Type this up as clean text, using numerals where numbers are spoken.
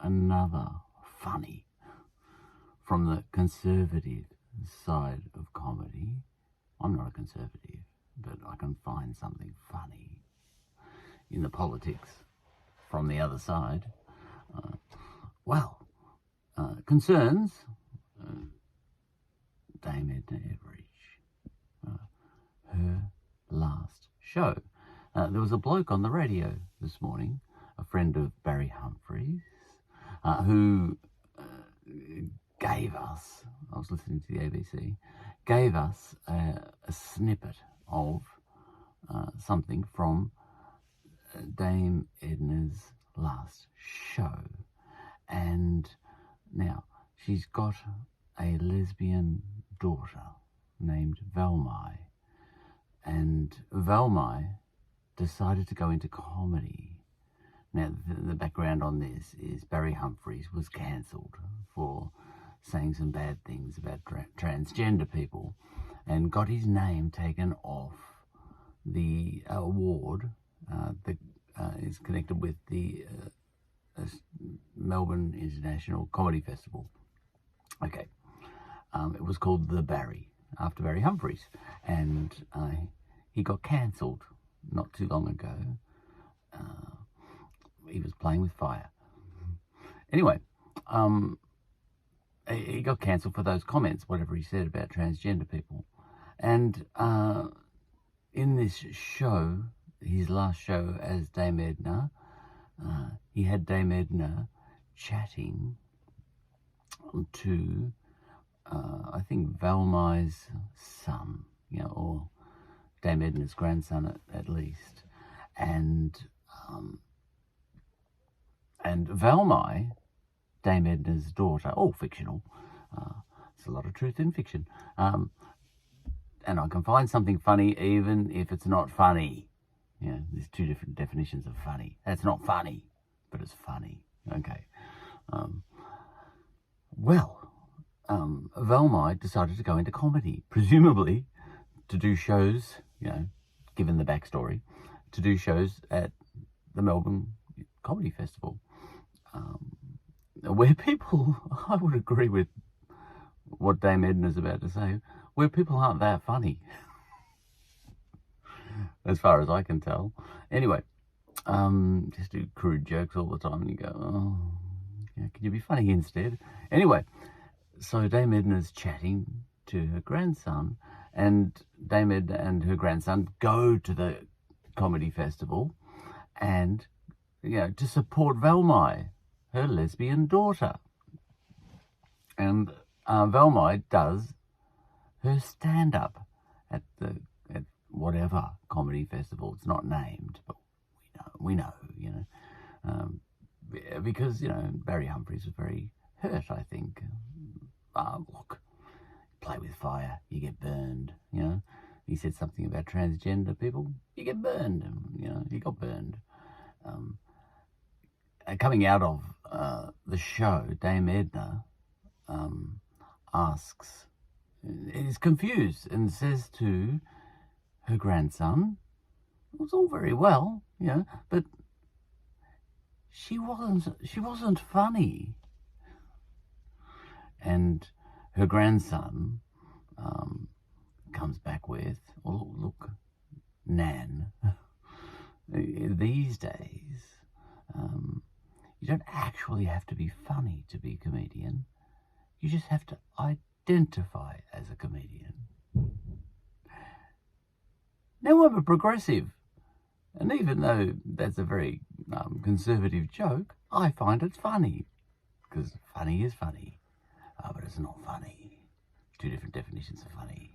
another funny from the conservative side of comedy. I'm not a conservative, but I can find something funny in the politics from the other side. Concerns Dame Edna Everidge, her last show. There was a bloke on the radio this morning, a friend of Barry Humphries, who gave us, I was listening to the ABC, gave us a snippet of something from Dame Edna's last show. And now she's got a lesbian daughter named Velmai, and Velmai decided to go into comedy. Now, the background on this is Barry Humphries was cancelled for saying some bad things about transgender people and got his name taken off the award that is connected with the Melbourne International Comedy Festival. Okay. It was called The Barry, after Barry Humphries, and he got cancelled not too long ago. He was playing with fire. Anyway, he got cancelled for those comments, whatever he said about transgender people. And in this show, his last show as Dame Edna, he had Dame Edna chatting to, I think, Velmai's son, or Dame Edna's grandson at least. And Velmai, Dame Edna's daughter, all fictional. There's a lot of truth in fiction. And I can find something funny even if it's not funny. There's two different definitions of funny. That's not funny, but it's funny. Okay. Velmai decided to go into comedy, presumably to do shows, given the backstory, to do shows at the Melbourne Comedy Festival, where people, I would agree with what Dame Edna's about to say, where people aren't that funny, as far as I can tell. Anyway, just do crude jokes all the time, and you go, oh, can you be funny instead? Anyway, so Dame Edna's chatting to her grandson, and Dame Edna and her grandson go to the comedy festival and, to support Velmai, her lesbian daughter. And Velmai does her stand-up at whatever comedy festival. It's not named, but we know, because, Barry Humphries was very hurt, I think. Look, play with fire, you get burned, He said something about transgender people, you get burned, he got burned. Coming out of the show, Dame Edna is confused and says to her grandson, it was all very well, but she wasn't funny. And her grandson comes back with, well, look, Nan, these days, you don't actually have to be funny to be a comedian. You just have to identify as a comedian. Now, I'm a progressive, and even though that's a very conservative joke, I find it funny, because funny is funny, but it's not funny. Two different definitions of funny.